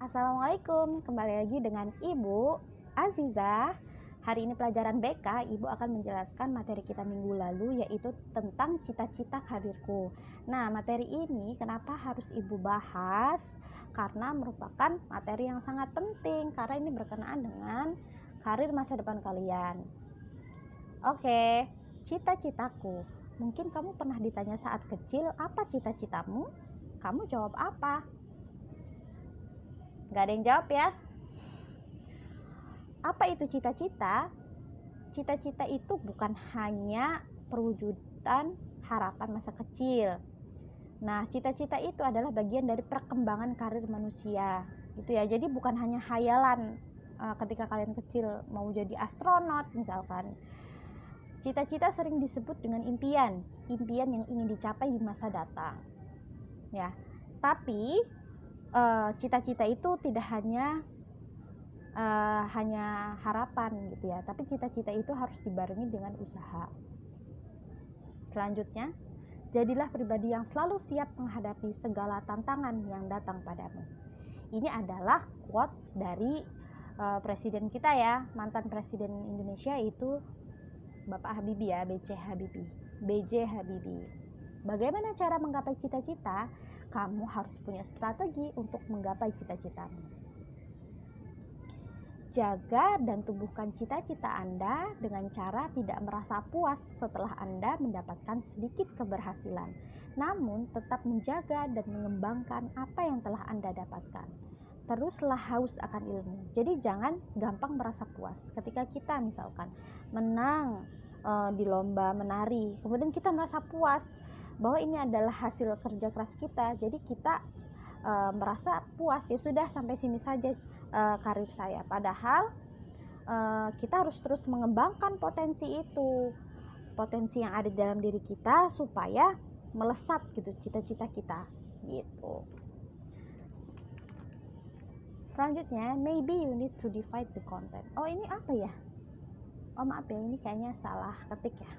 Assalamualaikum, kembali lagi dengan Ibu Aziza. Hari ini pelajaran BK, Ibu akan menjelaskan materi kita minggu lalu, yaitu tentang cita-cita karirku. Nah, materi ini kenapa harus Ibu bahas? Karena merupakan materi yang sangat penting, karena ini berkenaan dengan karir masa depan kalian. Oke, cita-citaku. Mungkin kamu pernah ditanya saat kecil, apa cita-citamu? Kamu jawab apa? Gak ada yang jawab ya. Apa itu cita-cita? Cita-cita itu bukan hanya perwujudan harapan masa kecil. Nah, cita-cita itu adalah bagian dari perkembangan karir manusia. Itu ya. Jadi bukan hanya hayalan ketika kalian kecil mau jadi astronot misalkan. Cita-cita sering disebut dengan impian yang ingin dicapai di masa datang. Ya. Tapi cita-cita itu tidak hanya harapan gitu ya, tapi cita-cita itu harus dibarengi dengan usaha. Selanjutnya, jadilah pribadi yang selalu siap menghadapi segala tantangan yang datang padamu. Ini adalah quotes dari presiden kita ya, mantan presiden Indonesia itu Bapak Habibie ya, B.J. Habibie. Bagaimana cara menggapai cita-cita? Kamu harus punya strategi untuk menggapai cita-citamu. Jaga dan tumbuhkan cita-cita Anda dengan cara tidak merasa puas setelah Anda mendapatkan sedikit keberhasilan, namun tetap menjaga dan mengembangkan apa yang telah Anda dapatkan. Teruslah haus akan ilmu. Jadi jangan gampang merasa puas. Ketika kita misalkan menang di lomba menari, kemudian kita merasa puas bahwa ini adalah hasil kerja keras kita, jadi kita merasa puas, ya sudah sampai sini saja karir saya. Padahal kita harus terus mengembangkan potensi itu, potensi yang ada di dalam diri kita supaya melesat gitu cita-cita kita gitu. Selanjutnya, maybe you need to divide the content. Oh, ini apa ya? Oh, maaf ya, ini kayaknya salah ketik ya.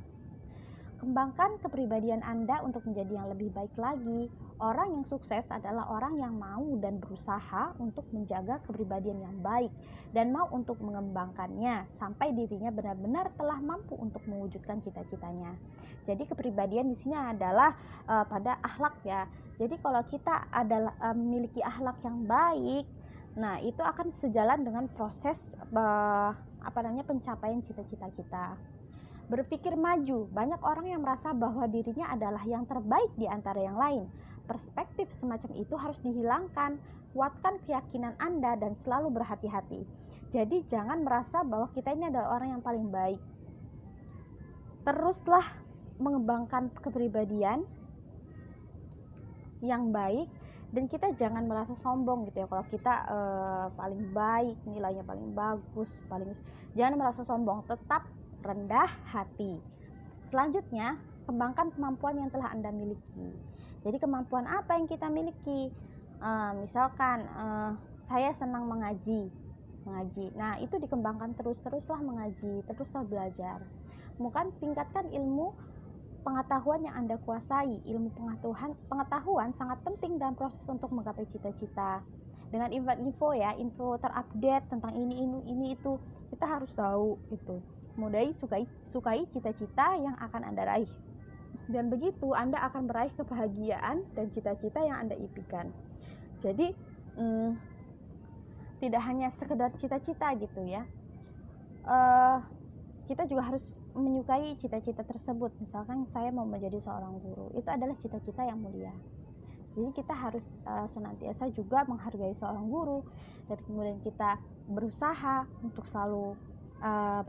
Kembangkan kepribadian Anda untuk menjadi yang lebih baik lagi. Orang yang sukses adalah orang yang mau dan berusaha untuk menjaga kepribadian yang baik dan mau untuk mengembangkannya sampai dirinya benar-benar telah mampu untuk mewujudkan cita-citanya. Jadi kepribadian di sini adalah pada akhlak ya. Jadi kalau kita adalah memiliki akhlak yang baik, nah itu akan sejalan dengan proses pencapaian cita-cita kita. Berpikir maju, banyak orang yang merasa bahwa dirinya adalah yang terbaik di antara yang lain. Perspektif semacam itu harus dihilangkan. Kuatkan keyakinan Anda dan selalu berhati-hati. Jadi jangan merasa bahwa kita ini adalah orang yang paling baik. Teruslah mengembangkan kepribadian yang baik, dan kita jangan merasa sombong gitu ya kalau kita paling baik, nilainya paling bagus, jangan merasa sombong, tetap rendah hati. Selanjutnya, kembangkan kemampuan yang telah Anda miliki. Jadi kemampuan apa yang kita miliki? Misalkan saya senang mengaji. Nah, itu dikembangkan teruslah mengaji, teruslah belajar. Kemudian tingkatkan ilmu pengetahuan yang Anda kuasai. Ilmu pengetahuan sangat penting dalam proses untuk menggapai cita-cita. Dengan info terupdate tentang ini itu, kita harus tahu itu. Sukai cita-cita yang akan Anda raih, dan begitu Anda akan meraih kebahagiaan dan cita-cita yang Anda impikan. Jadi tidak hanya sekedar cita-cita gitu ya, kita juga harus menyukai cita-cita tersebut. Misalkan saya mau menjadi seorang guru, itu adalah cita-cita yang mulia. Jadi kita harus senantiasa juga menghargai seorang guru, dan kemudian kita berusaha untuk selalu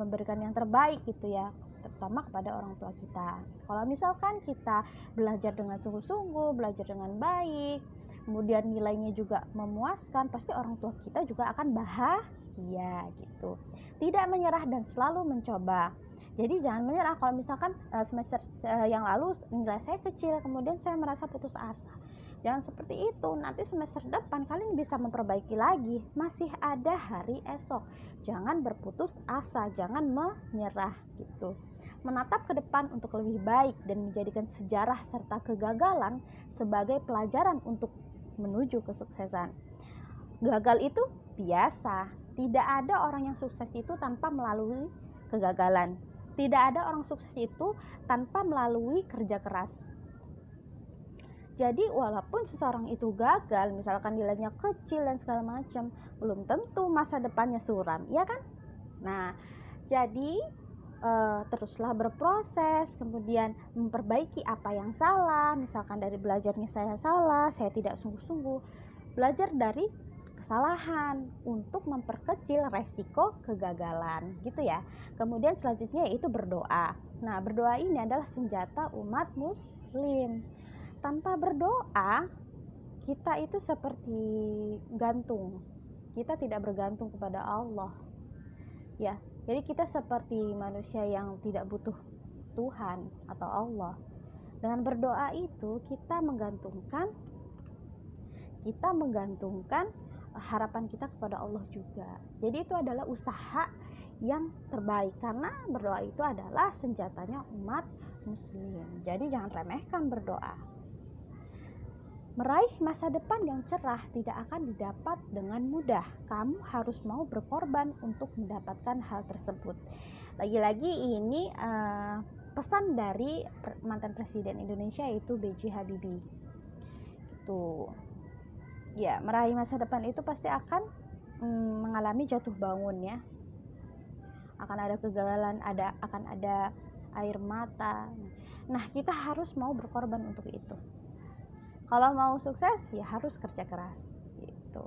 memberikan yang terbaik gitu ya, terutama kepada orang tua kita. Kalau misalkan kita belajar dengan sungguh-sungguh, belajar dengan baik, kemudian nilainya juga memuaskan, pasti orang tua kita juga akan bahagia gitu. Tidak menyerah dan selalu mencoba. Jadi jangan menyerah. Kalau misalkan semester yang lalu nilai saya kecil, kemudian saya merasa putus asa, jangan seperti itu. Nanti semester depan kalian bisa memperbaiki lagi. Masih ada hari esok. Jangan berputus asa, jangan menyerah gitu. Menatap ke depan untuk lebih baik dan menjadikan sejarah serta kegagalan sebagai pelajaran untuk menuju kesuksesan. gagal itu biasa. Tidak ada orang yang sukses itu tanpa melalui kegagalan. Tidak ada orang sukses itu tanpa melalui kerja keras. Jadi walaupun seseorang itu gagal, misalkan nilainya kecil dan segala macam, belum tentu masa depannya suram, ya kan? Nah, jadi teruslah berproses, kemudian memperbaiki apa yang salah. Misalkan dari belajarnya saya salah, saya tidak sungguh-sungguh, belajar dari kesalahan untuk memperkecil resiko kegagalan, gitu ya. Kemudian selanjutnya yaitu berdoa. Nah, berdoa ini adalah senjata umat muslim. Tanpa berdoa, kita itu seperti gantung. Kita tidak bergantung kepada Allah. Ya, jadi kita seperti manusia yang tidak butuh Tuhan atau Allah. Dengan berdoa itu kita menggantungkan harapan kita kepada Allah juga. Jadi itu adalah usaha yang terbaik, karena berdoa itu adalah senjatanya umat muslim. Jadi jangan remehkan berdoa. Meraih masa depan yang cerah tidak akan didapat dengan mudah. Kamu harus mau berkorban untuk mendapatkan hal tersebut. Lagi-lagi ini pesan dari mantan presiden Indonesia, yaitu B.J. Habibie. Itu ya, meraih masa depan itu pasti akan mengalami jatuh bangun ya. Akan ada kegagalan, akan ada air mata. Nah, kita harus mau berkorban untuk itu. Kalau mau sukses ya harus kerja keras gitu.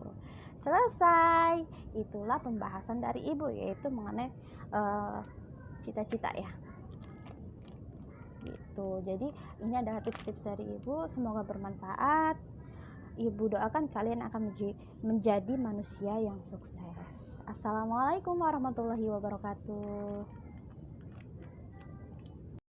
Selesai. Itulah pembahasan dari Ibu, yaitu mengenai cita-cita ya gitu. Jadi ini adalah tips-tips dari Ibu, semoga bermanfaat. Ibu doakan kalian akan menjadi manusia yang sukses. Assalamualaikum warahmatullahi wabarakatuh.